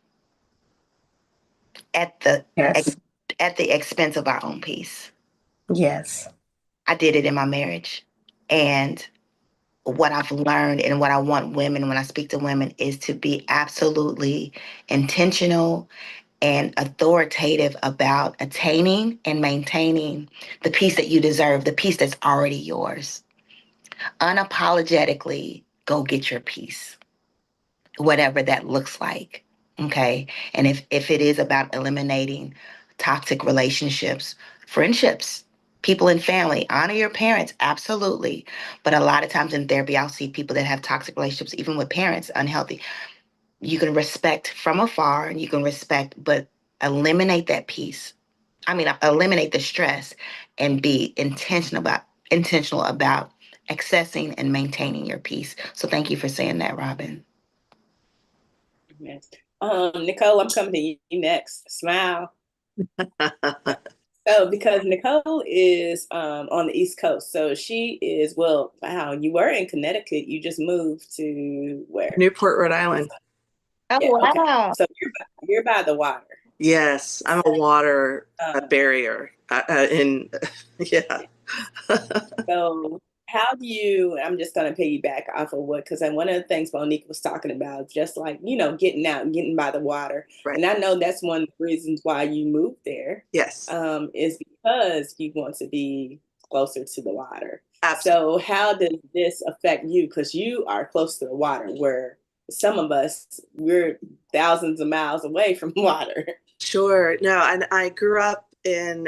at the Yes. at the expense of our own peace. Yes. I did it in my marriage. And what I've learned and what I want women when I speak to women is to be absolutely intentional and authoritative about attaining and maintaining the peace that you deserve, the peace that's already yours. Unapologetically go get your peace, whatever that looks like. Okay. And if it is about eliminating toxic relationships, friendships, people in family, honor your parents, absolutely. But a lot of times in therapy, I'll see people that have toxic relationships, even with parents, unhealthy. You can respect from afar and you can respect, but eliminate that peace. I mean, eliminate the stress and be intentional about accessing and maintaining your peace. So thank you for saying that, Robin. Yes. Nicole, I'm coming to you next. Smile. So, because Nicole is on the East Coast, so she is, well, wow, you were in Connecticut. You just moved to where? Newport, Rhode Island. Oh, Yeah, okay. wow. So you're by the water. Yes, I'm a water barrier. Yeah. So how do you, I'm just going to piggyback off of what, because one of the things Monique was talking about, just like, getting out and getting by the water. Right. And I know that's one of the reasons why you moved there. Yes. Is because you want to be closer to the water. Absolutely. So how does this affect you? Because you are close to the water, where some of us, we're thousands of miles away from water. Sure. No, and I grew up in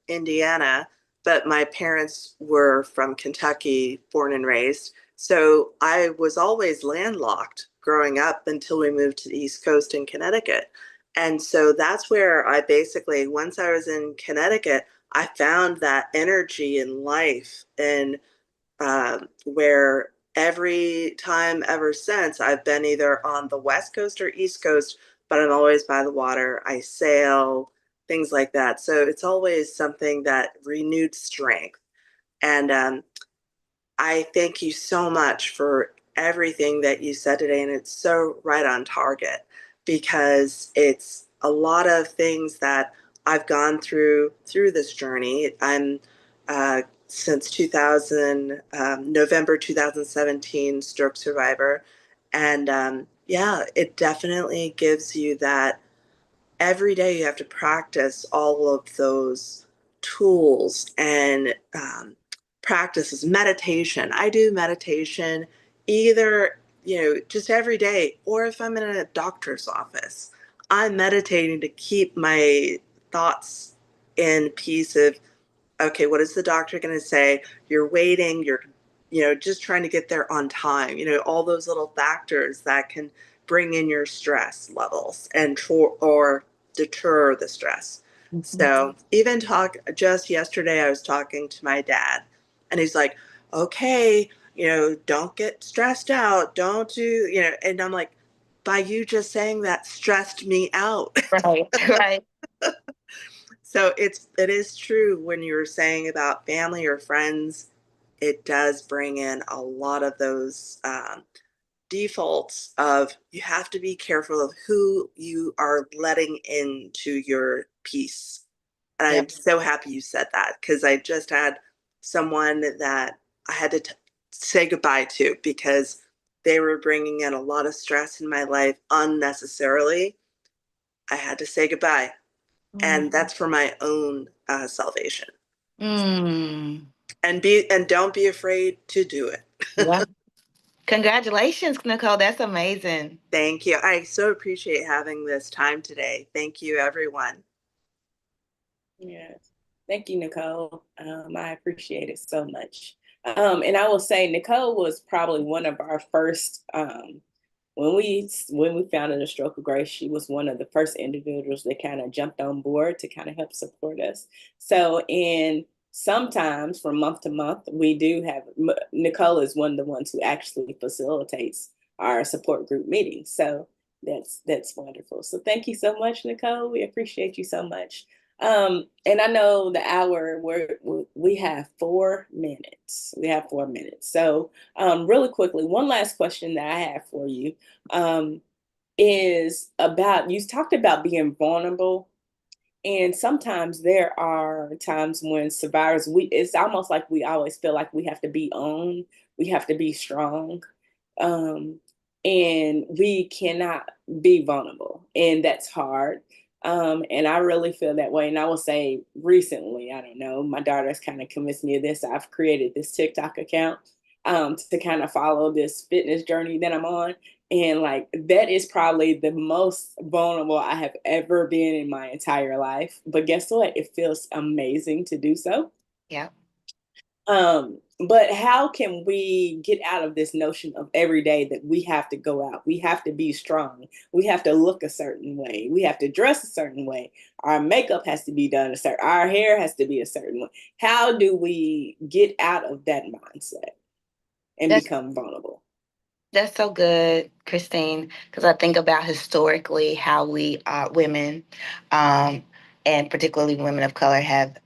Indiana, but my parents were from Kentucky, born and raised. So I was always landlocked growing up until we moved to the East Coast in Connecticut. And so that's where I basically, once I was in Connecticut, I found that energy in life, and where every time ever since I've been either on the West Coast or East Coast, but I'm always by the water. I sail, things like that. So it's always something that renewed strength. And I thank you so much for everything that you said today. And it's so right on target, because it's a lot of things that I've gone through this journey. I'm since 2000, November 2017 stroke survivor. And yeah, it definitely gives you that every day you have to practice all of those tools and practices. Meditation. I do meditation either, just every day, or if I'm in a doctor's office, I'm meditating to keep my thoughts in peace of, okay, what is the doctor going to say? You're waiting, you're, just trying to get there on time, all those little factors that can bring in your stress levels and or deter the stress. So even just yesterday, I was talking to my dad, and he's like, okay, don't get stressed out. Don't do, and I'm like, by you just saying that stressed me out. Right, right. So it is true when you were saying about family or friends, it does bring in a lot of those defaults of, you have to be careful of who you are letting into your peace. And I'm Yep. so happy you said that, because I just had someone that I had to say goodbye to because they were bringing in a lot of stress in my life unnecessarily. I had to say goodbye, and that's for my own salvation. Mm. And don't be afraid to do it. Yeah. Congratulations, Nicole. That's amazing. Thank you. I so appreciate having this time today. Thank you, everyone. Yes. Thank you, Nicole. I appreciate it so much. And I will say Nicole was probably one of our first, when we founded a Stroke of Grace, she was one of the first individuals that kind of jumped on board to kind of help support us. So in sometimes from month to month, we do have, Nicole is one of the ones who actually facilitates our support group meetings. So that's wonderful. So thank you so much, Nicole. We appreciate you so much. And I know the hour we have 4 minutes. We have 4 minutes. So really quickly, one last question that I have for you. is about, you talked about being vulnerable. And sometimes there are times when survivors, it's almost like we always feel like we have to be on, we have to be strong. Um, and we cannot be vulnerable. And that's hard. And I really feel that way. And I will say recently, I don't know, my daughter's kind of convinced me of this. I've created this TikTok account to kind of follow this fitness journey that I'm on. And like that is probably the most vulnerable I have ever been in my entire life. But guess what? It feels amazing to do so. Yeah. But how can we get out of this notion of every day that we have to go out, we have to be strong, we have to look a certain way, we have to dress a certain way, our makeup has to be done a certain, our hair has to be a certain way. How do we get out of that mindset and That's become vulnerable? that's so good, Christine, because I think about historically how we women, um, and particularly women of color have,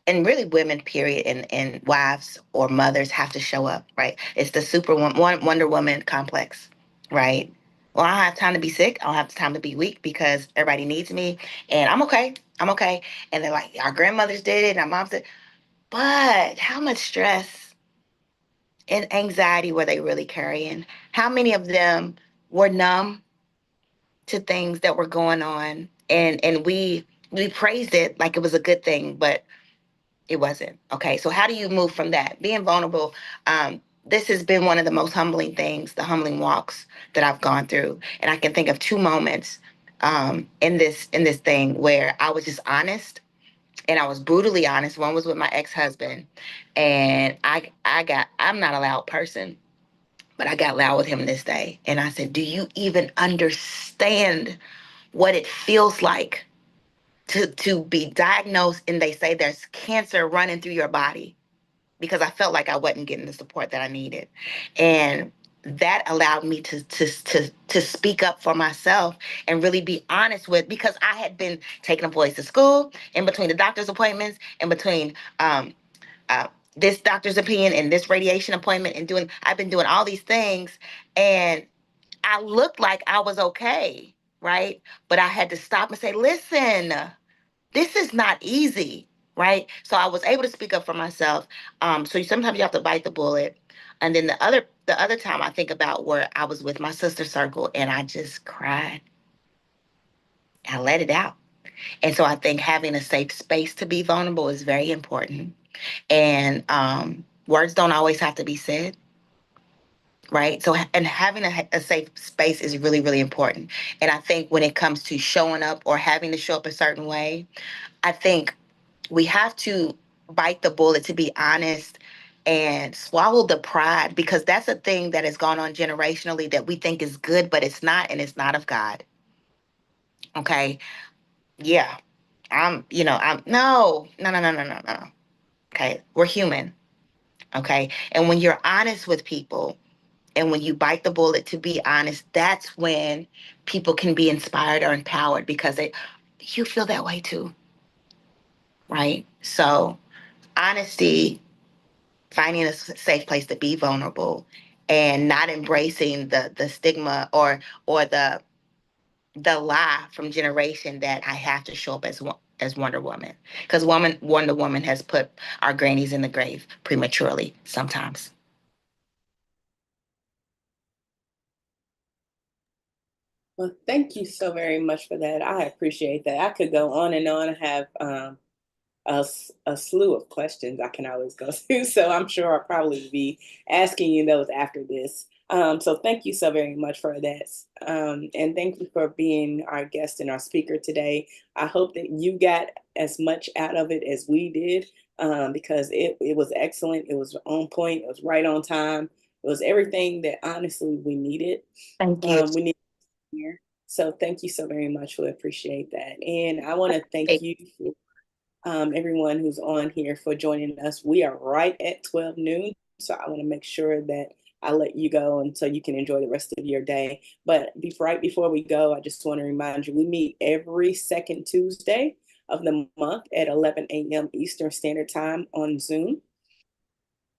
and really women, period, and wives or mothers have to show up, right? It's the Wonder Woman complex, right? Well, I don't have time to be sick. I don't have time to be weak because everybody needs me, and I'm okay. I'm okay. And they're like, our grandmothers did it, and our moms did. But how much stress and anxiety were they really carrying? How many of them were numb to things that were going on? And we praised it like it was a good thing, but it wasn't. Okay. So how do you move from that? Being vulnerable. This has been one of the most humbling things, the humbling walks that I've gone through. And I can think of two moments in this thing where I was just honest and I was brutally honest. One was with my ex-husband, and I'm not a loud person, but I got loud with him this day. And I said, do you even understand what it feels like to be diagnosed and they say there's cancer running through your body? Because I felt like I wasn't getting the support that I needed. And that allowed me to speak up for myself and really be honest with, because I had been taking the boys to school in between the doctor's appointments, in between uh, this doctor's opinion and this radiation appointment, and I've been doing all these things, and I looked like I was okay, right? But I had to stop and say, listen, this is not easy, right? So I was able to speak up for myself. So sometimes you have to bite the bullet. And then the other time I think about where I was with my sister circle and I just cried. I let it out. And so I think having a safe space to be vulnerable is very important. And words don't always have to be said, right? So, and having a safe space is really, really important. And I think when it comes to showing up or having to show up a certain way, I think we have to bite the bullet, to be honest, and swallow the pride, because that's a thing that has gone on generationally that we think is good, but it's not, and it's not of God. Okay. Yeah. I'm no, no, no, no, no, no, no. Okay. We're human. Okay. And when you're honest with people, and when you bite the bullet to be honest, that's when people can be inspired or empowered, because you feel that way too. Right. So honesty, finding a safe place to be vulnerable, and not embracing the stigma or the lie from generation that I have to show up as Wonder Woman, because Wonder Woman has put our grannies in the grave prematurely sometimes. Well, thank you so very much for that. I appreciate that. I could go on and on. I have a slew of questions I can always go through. So I'm sure I'll probably be asking you those after this. So thank you so very much for that. And thank you for being our guest and our speaker today. I hope that you got as much out of it as we did, because it was excellent. It was on point. It was right on time. It was everything that honestly we needed. Thank you. We need here. So thank you so very much. We appreciate that. And I want to thank you for everyone who's on here for joining us. We are right at 12 noon. So I want to make sure that I let you go and so you can enjoy the rest of your day. But right before we go, I just want to remind you, we meet every second Tuesday of the month at 11 a.m. Eastern Standard Time on Zoom.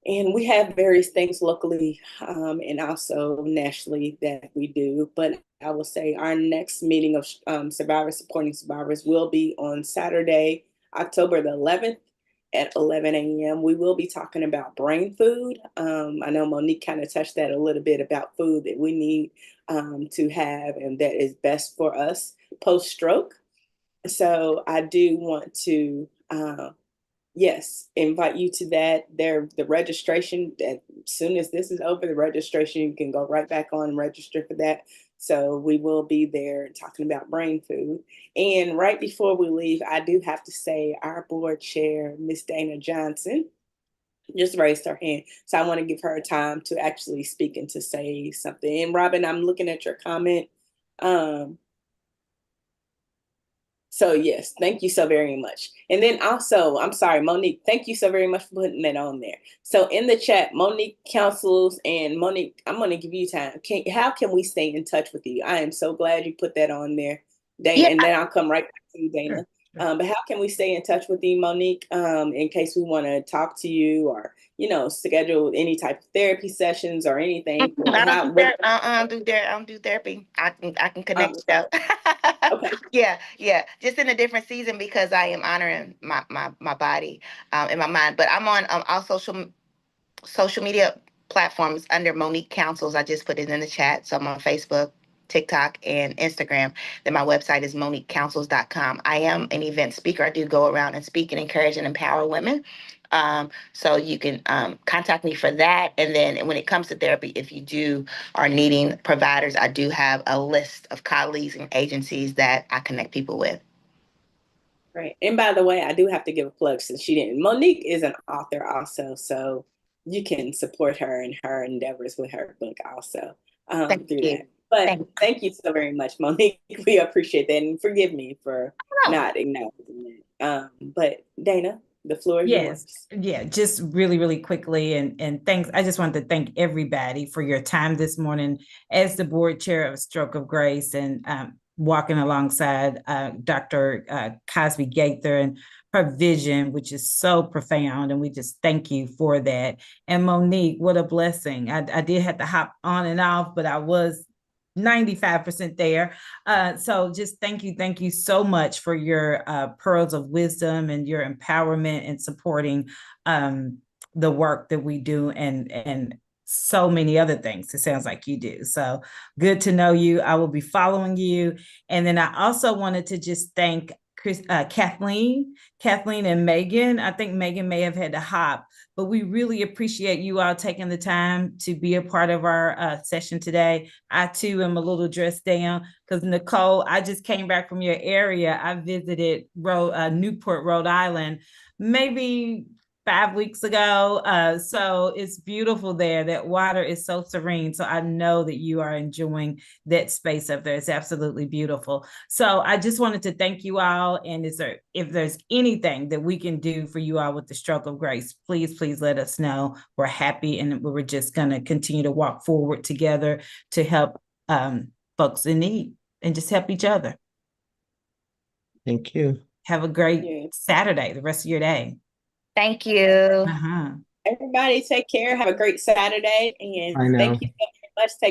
And we have various things locally and also nationally that we do. But I will say our next meeting of survivors supporting survivors will be on Saturday, October the 11th at 11 a.m. We will be talking about brain food. I know Monique kind of touched that a little bit about food that we need to have and that is best for us post-stroke. So I do want to yes, invite you to that. The registration, as soon as this is over, the registration, you can go right back on and register for that. So we will be there talking about brain food. And right before we leave, I do have to say our board chair, Miss Dana Johnson, just raised her hand. So I want to give her time to actually speak and to say something. And Robin, I'm looking at your comment. So yes, thank you so very much. And then also, I'm sorry, Monique, thank you so very much for putting that on there. So in the chat, Monique counsels and Monique, I'm going to give you time. How can we stay in touch with you? I am so glad you put that on there, Dana. Yeah. And then I'll come right back to you, Dana. Sure. But how can we stay in touch with you, Monique, in case we want to talk to you or, schedule any type of therapy sessions or anything? I don't do therapy. I can connect with that. Okay. Yeah. Just in a different season because I am honoring my body and my mind. But I'm on all social media platforms under Monique Counsels. I just put it in the chat. So I'm on Facebook, TikTok, and Instagram. Then my website is moniquecounsels.com. I am an event speaker. I do go around and speak and encourage and empower women. So you can contact me for that. And then when it comes to therapy, if you are needing providers, I do have a list of colleagues and agencies that I connect people with. Right. And by the way, I do have to give a plug since she didn't. Monique is an author also, so you can support her in her endeavors with her book also Thank through you. that. But thank you so very much, Monique. We appreciate that. And forgive me for not acknowledging it. But Dana, the floor is yours. Yeah, just really, really quickly. And thanks. I just wanted to thank everybody for your time this morning as the board chair of Stroke of Grace and walking alongside Dr. Cosby Gaither and her vision, which is so profound. And we just thank you for that. And Monique, what a blessing. I did have to hop on and off, but I was 95% there. So just thank you so much for your pearls of wisdom and your empowerment and supporting the work that we do and so many other things it sounds like you do. So good to know you. I will be following you. And then I also wanted to just thank Kathleen and Megan. I think Megan may have had to hop, but we really appreciate you all taking the time to be a part of our session today. I too am a little dressed down because Nicole, I just came back from your area. I visited Newport, Rhode Island, maybe 5 weeks ago. So it's beautiful there. That water is so serene. So I know that you are enjoying that space up there. It's absolutely beautiful. So I just wanted to thank you all. And if there's anything that we can do for you all with the Stroke of Grace, please let us know. We're happy and we're just going to continue to walk forward together to help folks in need and just help each other. Thank you. Have a great Saturday, the rest of your day. Thank you. Everybody take care. Have a great Saturday. And thank you so very much. Take